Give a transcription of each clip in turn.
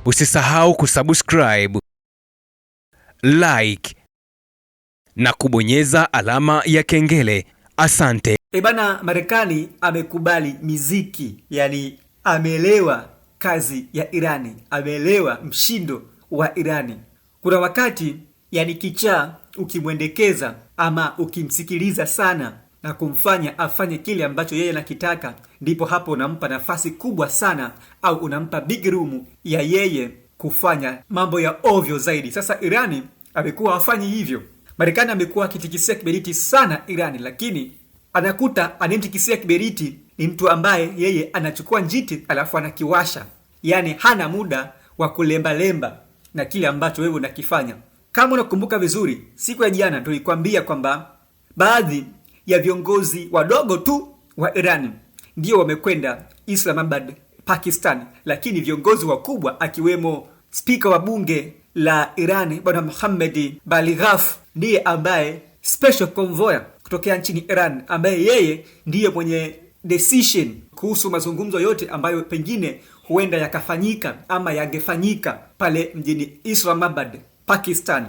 Usisahau kusubscribe, like na kubonyeza alama ya kengele. Asante. Bana, Marekani amekubali miziki, yani ameelewa kazi ya Irani, ameelewa mshindo wa Irani. Kuna wakati yani kichaa ukimwendekeza ama ukimsikiliza sana na kumfanya afanye kile ambacho yeye anakitaka, ndipo hapo unampa nafasi kubwa sana, au unampa big room ya yeye kufanya mambo ya ovyo zaidi. Sasa Irani amekuwa hafanyi hivyo. Marekani amekuwa akitikisia kiberiti sana Irani, lakini anakuta anemtikisia kiberiti ni mtu ambaye yeye anachukua njiti alafu anakiwasha. Yani hana muda wa kulemba-lemba na kile ambacho wewe unakifanya. Kama unakumbuka vizuri, siku ya jana tulikwambia kwamba baadhi ya viongozi wadogo tu wa Iran ndio wamekwenda Islamabad, Pakistan, lakini viongozi wakubwa akiwemo spika wa bunge la Iran Bwana Mohammad Balighaf ndiye ambaye special convoy kutokea nchini Iran, ambaye yeye ndiye mwenye decision kuhusu mazungumzo yote ambayo pengine huenda yakafanyika ama yangefanyika pale mjini Islamabad, Pakistan.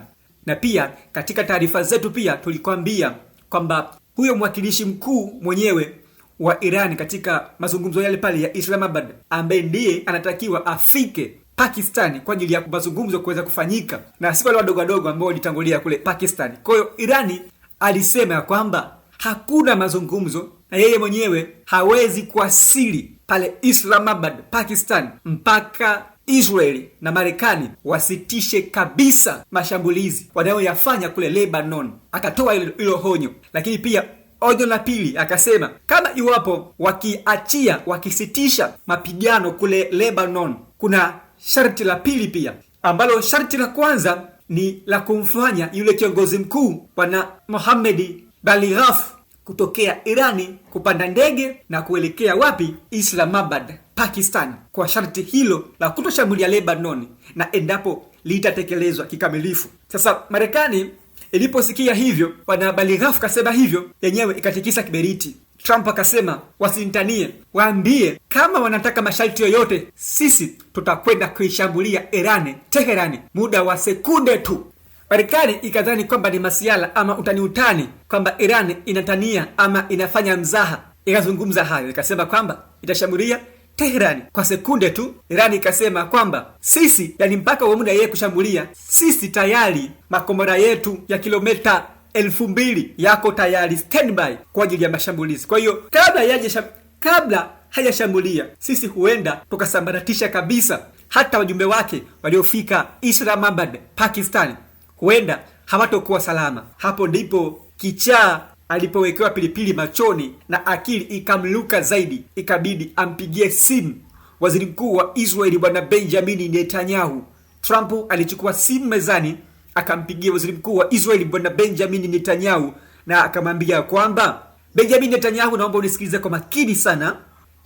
Na pia katika taarifa zetu pia tulikwambia kwamba huyo mwakilishi mkuu mwenyewe wa Iran katika mazungumzo yale pale ya Islamabad, ambaye ndiye anatakiwa afike Pakistan kwa ajili ya mazungumzo kuweza kufanyika, na si wale wadogo wadogo ambao walitangulia kule Pakistan. Kwa hiyo Irani alisema kwamba hakuna mazungumzo na yeye mwenyewe hawezi kuasili pale Islamabad, Pakistan mpaka Israeli na Marekani wasitishe kabisa mashambulizi wanayoyafanya kule Lebanon. Akatoa hilo honyo, lakini pia onyo la pili akasema kama iwapo wakisitisha mapigano kule Lebanon, kuna sharti la pili pia, ambalo sharti la kwanza ni la kumfanya yule kiongozi mkuu Bwana Mohammad Balighaf kutokea Irani kupanda ndege na kuelekea wapi? Islamabad, Pakistan, kwa sharti hilo la kutoshambulia Lebanon, na endapo litatekelezwa kikamilifu. Sasa Marekani iliposikia hivyo, Bwana Balighaf kasema hivyo, yenyewe ikatikisa kiberiti. Trump akasema wasinitanie, waambie kama wanataka masharti yoyote, sisi tutakwenda kuishambulia Irani, Teherani, muda wa sekunde tu. Marekani ikadhani kwamba ni masiala ama utani kwamba Irani inatania ama inafanya mzaha. Ikazungumza hayo, ikasema kwamba itashambulia Teherani kwa sekunde tu. Irani ikasema kwamba sisi, yani mpaka wa muda yeye kushambulia, sisi tayari makombora yetu ya kilomita 2000 yako tayari standby kwa ajili ya mashambulizi. Kwa hiyo kabla hajashambulia, sisi huenda tukasambaratisha kabisa hata wajumbe wake waliofika Islamabad, Pakistan, huenda hawatokuwa salama. Hapo ndipo kichaa alipowekewa pilipili machoni na akili ikamluka zaidi, ikabidi ampigie simu waziri mkuu wa Israeli Bwana Benjamin Netanyahu. Trump alichukua simu mezani, akampigia waziri mkuu wa Israeli Bwana Benjamin Netanyahu na akamwambia kwamba Benjamin Netanyahu, naomba unisikilize kwa makini sana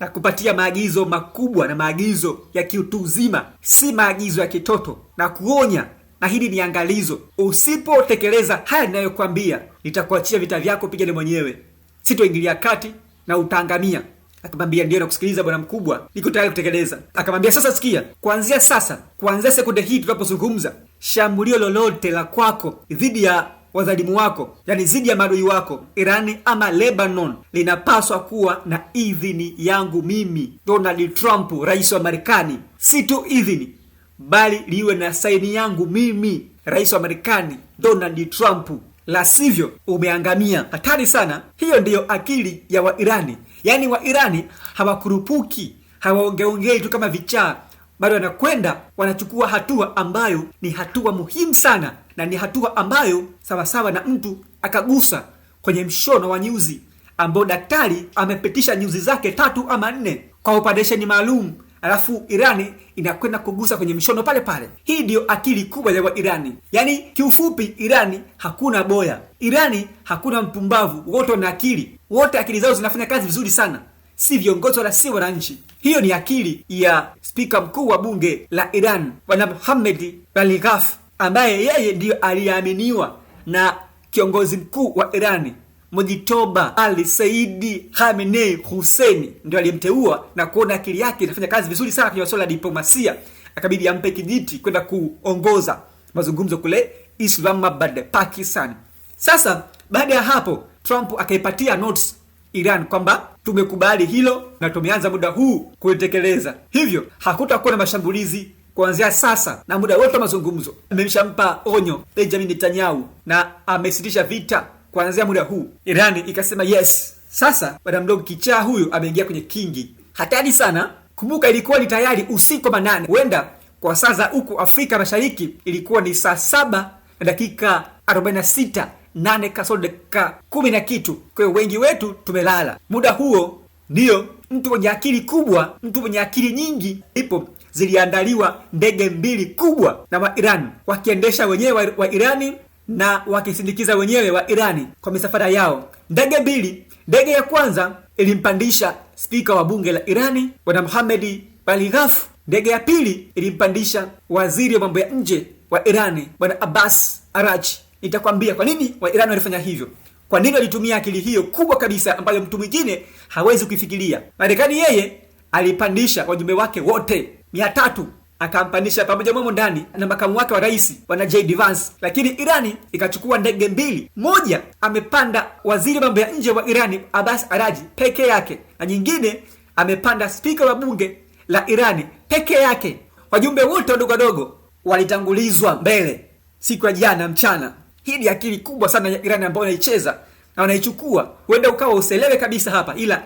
na kupatia maagizo makubwa na maagizo ya kiutu uzima, si maagizo ya kitoto, na kuonya, na hili ni angalizo. Usipotekeleza haya ninayokuambia, nitakuachia vita vyako, pigane mwenyewe, sitoingilia kati na utaangamia. Akamwambia ndio nakusikiliza bwana mkubwa, niko tayari kutekeleza. Akamwambia sasa sikia, kuanzia sekunde hii tunapozungumza, shambulio lolote la kwako dhidi ya wadhalimu wako, yani dhidi ya maadui wako Irani ama Lebanon, linapaswa kuwa na idhini yangu mimi Donald Trump, rais wa Marekani. Si tu idhini, bali liwe na saini yangu mimi, rais wa Marekani Donald Trump, la sivyo umeangamia. Hatari sana. Hiyo ndiyo akili ya Wairani. Yani Wairani hawakurupuki, hawaongeongei tu kama vichaa, bado wanakwenda wanachukua hatua ambayo ni hatua muhimu sana, na ni hatua ambayo sawasawa na mtu akagusa kwenye mshono wa nyuzi ambao daktari amepitisha nyuzi zake 3 ama 4 kwa operation maalum, alafu Irani inakwenda kugusa kwenye mshono pale pale. Hii ndio akili kubwa ya Wairani. Yani kiufupi, Irani hakuna boya, Irani hakuna mpumbavu, wote wana akili, wote akili zao zinafanya kazi vizuri sana, si viongozi wala si wananchi. Hiyo ni akili ya spika mkuu wa bunge la Iran Bwana Mohammad Balighaf, ambaye yeye ndiyo aliaminiwa na kiongozi mkuu wa Irani Mojitoba Ali Saidi Khamenei Hussein ndio aliyemteua na kuona akili yake inafanya kazi vizuri sana kwenye masuala ya diplomasia, akabidi ampe kijiti kwenda kuongoza mazungumzo kule Islamabad, Pakistan. Sasa baada ya hapo Trump akaipatia notes Iran kwamba tumekubali hilo na tumeanza muda huu kulitekeleza. Hivyo hakutakuwa na mashambulizi kuanzia sasa na muda wote wa mazungumzo. Amemshampa onyo Benjamin Netanyahu na amesitisha vita kuanzia muda huu. Iran ikasema yes. Sasa bwana mdogo kichaa huyu ameingia kwenye kingi hatari sana. Kumbuka ilikuwa ni tayari usiku wa manane. Huenda kwa saa za huku Afrika Mashariki ilikuwa ni saa 7:46, 8 kasoro dakika 10 na kitu. Kwa hiyo wengi wetu tumelala. Muda huo ndio mtu mwenye akili kubwa, mtu mwenye akili nyingi ipo ziliandaliwa ndege mbili kubwa na wa Iran, wakiendesha wenyewe wa Irani na wakisindikiza wenyewe wa Irani kwa misafara yao. Ndege mbili. Ndege ya kwanza ilimpandisha spika wa bunge la Irani bwana Mohammad Bagheri. Ndege ya pili ilimpandisha waziri wa mambo ya nje wa Irani bwana Abbas Araghchi. Nitakwambia kwa nini wa Irani walifanya hivyo. Kwa nini walitumia akili hiyo kubwa kabisa ambayo mtu mwingine hawezi kuifikiria. Marekani yeye alipandisha wajumbe wake wote 300, akampandisha pamoja mwemo ndani na makamu wake wa rais bwana J.D. Vance. Lakini Irani ikachukua ndege mbili. Moja amepanda waziri mambo ya nje wa Irani Abbas Araghchi peke yake, na nyingine amepanda spika wa bunge la Irani peke yake. Wajumbe wote wadogo wadogo walitangulizwa mbele siku ya jana mchana. Hii ni akili kubwa sana ya Irani ambayo wanaicheza na wanaichukua. Huenda ukawa uselewe kabisa hapa, ila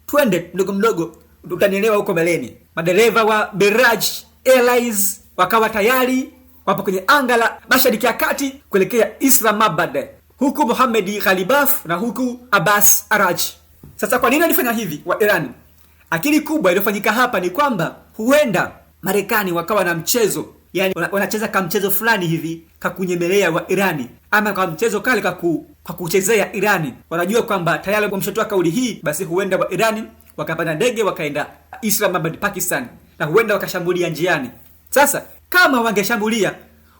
twende mdogo mdogo utanielewa huko mbeleni. Madereva wa Baraj Airlines wakawa tayari wapo kwenye anga la Mashariki ya Kati kuelekea Islamabad, huku Mohammad Ghalibaf na huku Abbas Araghchi. Sasa kwa nini walifanya hivi wa Iran? Akili kubwa iliyofanyika hapa ni kwamba huenda Marekani wakawa na mchezo, yani wanacheza kama mchezo fulani hivi kakunyemelea wa Irani, ama kama mchezo kale kwa kuchezea Irani. Wanajua kwamba tayari wameshatoa kauli hii, basi huenda wa Irani wakapanda ndege wakaenda Islamabad, Pakistan, na huenda wakashambulia njiani. Sasa kama wangeshambulia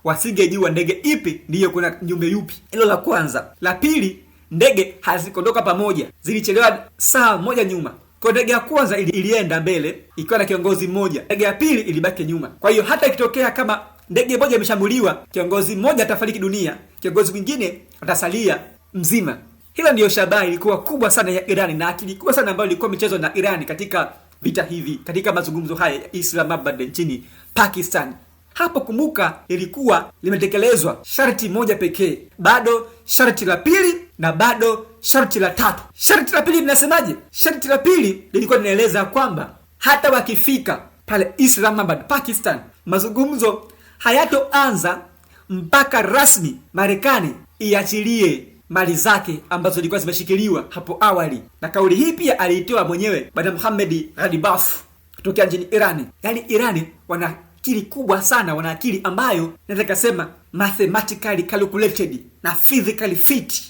wasingejua ndege ipi ndiyo kuna nyumbe yupi. Hilo la kwanza. La pili, ndege hazikuondoka pamoja, zilichelewa saa moja nyuma. Kwa ndege ya kwanza ilienda mbele ikiwa na kiongozi mmoja, ndege ya pili ilibaki nyuma. Kwa hiyo hata ikitokea kama ndege moja imeshambuliwa, kiongozi mmoja atafariki dunia, kiongozi mwingine atasalia mzima. Hilo ndiyo shabaha ilikuwa kubwa sana ya Irani, na akili kubwa sana ambayo ilikuwa michezo na Irani katika vita hivi, katika mazungumzo haya ya Islamabad nchini Pakistan. Hapo kumbuka ilikuwa limetekelezwa sharti moja pekee, bado sharti la pili na bado sharti la tatu. Sharti la pili linasemaje? Sharti la pili lilikuwa linaeleza kwamba hata wakifika pale Islamabad, Pakistan, mazungumzo hayatoanza mpaka rasmi Marekani iachilie mali zake ambazo zilikuwa zimeshikiliwa hapo awali. Na kauli hii pia aliitoa mwenyewe bwana Mohammad Ghalibaf kutoka nchini Irani. Yaani Irani wana akili kubwa sana, wana akili ambayo naweza kusema mathematically calculated na physically fit.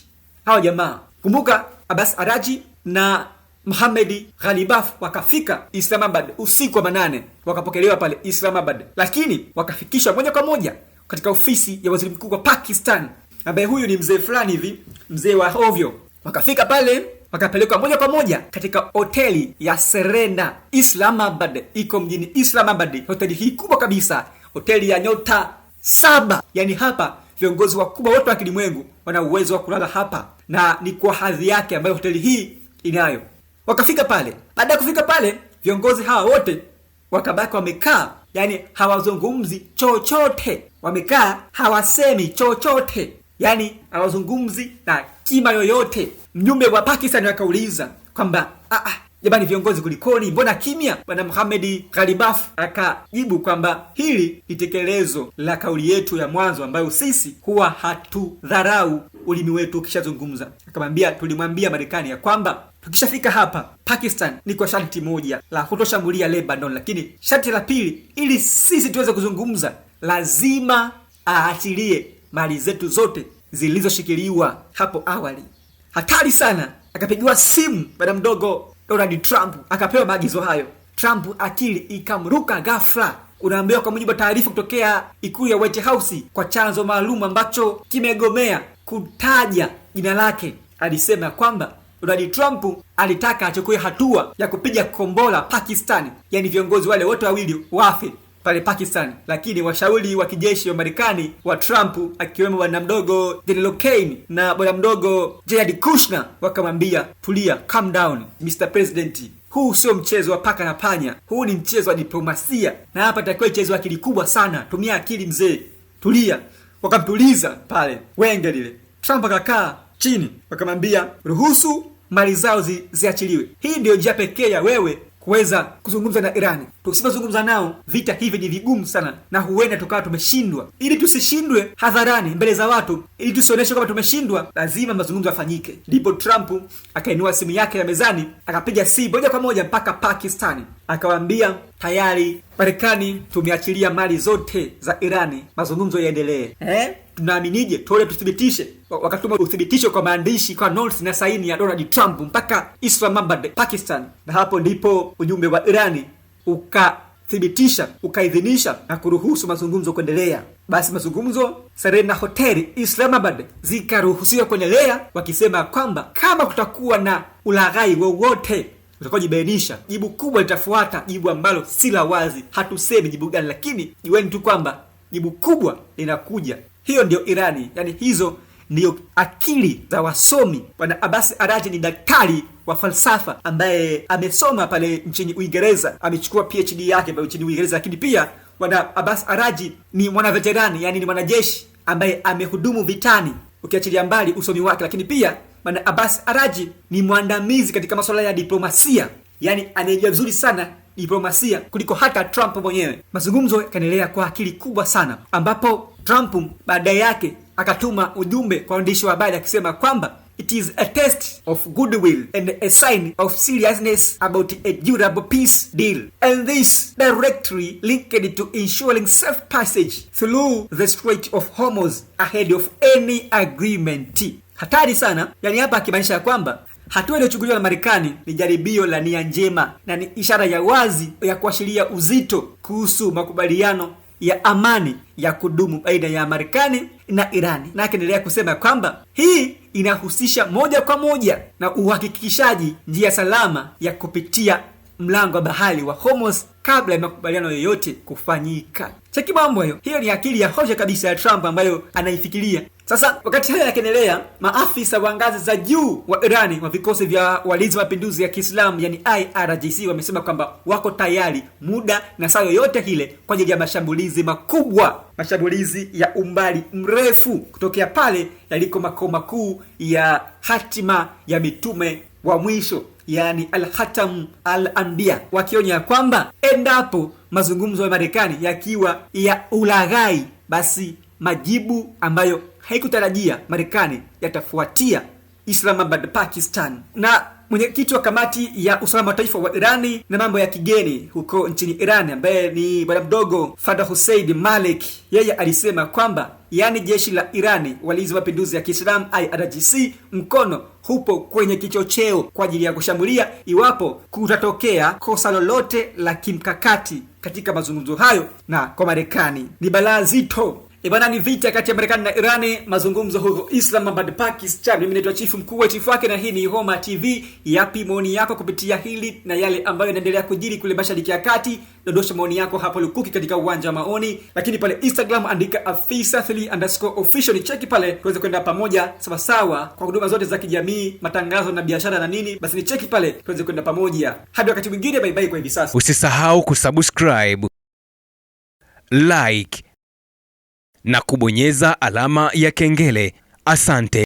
Hao jamaa, kumbuka Abbas Araghchi na Mohammad Ghalibaf wakafika Islamabad usiku wa manane, wakapokelewa pale Islamabad, lakini wakafikishwa moja kwa moja katika ofisi ya waziri mkuu wa Pakistan, ambaye huyu ni mzee fulani hivi, mzee wa hovyo. Wakafika pale wakapelekwa moja kwa moja katika hoteli ya Serena Islamabad, iko mjini Islamabad. Hoteli hii kubwa kabisa, hoteli ya nyota 7. Yani hapa viongozi wakubwa wote wa kilimwengu wana uwezo wa kulala hapa, na ni kwa hadhi yake ambayo hoteli hii inayo. Wakafika pale. Baada ya kufika pale, viongozi hawa wote wakabaki wamekaa, yani hawazungumzi chochote. Wamekaa hawasemi chochote, yani hawazungumzi na kima yoyote. Mjumbe wa Pakistan akauliza kwamba jamani viongozi kulikoni, mbona kimya? Bwana Mohammad Ghalibaf akajibu kwamba hili ni tekelezo la kauli yetu ya mwanzo ambayo sisi huwa hatudharau ulimi wetu ukishazungumza. Akamwambia tulimwambia Marekani ya kwamba tukishafika hapa Pakistan ni kwa sharti moja la kutoshambulia Lebanon, lakini sharti la pili, ili sisi tuweze kuzungumza, lazima aachilie mali zetu zote zilizoshikiliwa hapo awali. Hatari sana. Akapigiwa simu bwana mdogo Donald Trump, akapewa maagizo hayo. Trump akili ikamruka ghafla. Unaambiwa kwa mujibu wa taarifa kutokea ikulu ya White House kwa chanzo maalum ambacho kimegomea kutaja jina lake, alisema kwamba Donald Trump alitaka achukue hatua ya kupiga kombora Pakistan, yani viongozi wale wote wawili wafe pale Pakistan, lakini washauri wa kijeshi wa Marekani wa Trump akiwemo bwana mdogo General Kane na bwana mdogo Jared Kushner wakamwambia, tulia, calm down Mr. President, huu sio mchezo wa paka na panya, huu ni mchezo wa diplomasia, na hapa takiwa mchezo wa akili kubwa sana, tumia akili mzee, tulia. Wakamtuliza pale wenge lile. Trump akakaa chini, wakamwambia ruhusu mali zao ziachiliwe. Hii ndio njia pekee ya wewe kuweza kuzungumza na Irani. Tusipozungumza nao, vita hivi ni vigumu sana na huenda tukawa tumeshindwa. Ili tusishindwe hadharani mbele za watu, ili tusionyeshe kama tumeshindwa, lazima mazungumzo yafanyike. Ndipo Trump akainua simu yake ya mezani, akapiga simu moja kwa moja mpaka Pakistani, akawaambia tayari Marekani tumeachilia mali zote za Irani, mazungumzo yaendelee. Tunaaminije? Tuone tuthibitishe. Wakatuma uthibitisho kwa maandishi, kwa notes na saini ya Donald Trump mpaka Islamabad, Pakistan. Na hapo ndipo ujumbe wa Irani ukathibitisha, ukaidhinisha na kuruhusu mazungumzo kuendelea. Basi mazungumzo Serena Hotel Islamabad zikaruhusiwa kuendelea, wakisema kwamba kama kutakuwa na ulaghai wowote utakojibainisha, jibu kubwa litafuata, jibu ambalo si la wazi. Hatusemi jibu gani, lakini jueni tu kwamba jibu kubwa linakuja. Hiyo ndio Irani, yani hizo ndio akili za wasomi. Bwana Abbas Araghchi ni daktari wa falsafa ambaye amesoma pale nchini Uingereza, amechukua PhD yake pale nchini Uingereza, lakini pia Bwana Abbas Araghchi ni mwanaveterani, yani ni mwanajeshi ambaye amehudumu vitani, ukiachilia mbali usomi wake. Lakini pia Bwana Abbas Araghchi ni mwandamizi katika masuala ya diplomasia, yani anajua vizuri sana diplomasia kuliko hata Trump mwenyewe. Mazungumzo yakaendelea kwa akili kubwa sana, ambapo Trump baadaye yake akatuma ujumbe kwa waandishi wa habari akisema kwamba it is a test of goodwill and a sign of seriousness about a durable peace deal, and this directly linked to ensuring safe passage through the Strait of Hormuz ahead of any agreement. Hatari sana, yani hapa akimaanisha kwamba hatua iliyochukuliwa na Marekani ni jaribio la nia njema na ni ishara ya wazi ya kuashiria uzito kuhusu makubaliano ya amani ya kudumu baina ya Marekani na Irani. Na akaendelea kusema kwamba hii inahusisha moja kwa moja na uhakikishaji njia salama ya kupitia mlango wa bahari wa Hormuz kabla ya makubaliano yoyote kufanyika. Cheki mambo hayo. Hiyo ni akili ya hoja kabisa ya Trump ambayo anaifikiria. Sasa wakati haya yakiendelea, maafisa wa ngazi za juu wa Irani wa vikosi vya walinzi wa mapinduzi ya Kiislamu yani IRGC wamesema kwamba wako tayari muda na saa yoyote ile kwa ajili ya mashambulizi makubwa, mashambulizi ya umbali mrefu kutokea pale yaliko makao makuu ya hatima ya mitume wa mwisho, yani al-Khatam al-Anbiya, wakionya kwamba endapo mazungumzo ya Marekani yakiwa ya ulaghai, basi majibu ambayo haikutarajia Marekani yatafuatia Islamabad, Pakistan. Na mwenyekiti wa kamati ya usalama wa taifa wa Irani na mambo ya kigeni huko nchini Irani ambaye ni bwana mdogo Fada Hussein Malik, yeye alisema kwamba yani jeshi la Irani walinzi wa mapinduzi ya Kiislamu IRGC mkono hupo kwenye kichocheo kwa ajili ya kushambulia iwapo kutatokea kosa lolote la kimkakati katika mazungumzo hayo na kwa Marekani. Ni balaa zito. Bwana, ni vita kati ya Marekani na Irani, mazungumzo huko Islamabad, Pakistan. Mimi naitwa Chifu Mkuu wa Chifu wake na hii ni Homa TV. Yapi maoni yako kupitia hili na yale ambayo yanaendelea kujiri kule Mashariki ya Kati? Dondosha maoni yako hapo lukuki katika uwanja wa maoni. Lakini pale Instagram andika @Afisa3_official, cheki pale tuweze kwenda pamoja sawa sawa kwa huduma zote za kijamii, matangazo na biashara na nini. Basi ni cheki pale tuweze kwenda pamoja. Hadi wakati mwingine, bye bye kwa hivi sasa. Usisahau kusubscribe, like na kubonyeza alama ya kengele. Asante.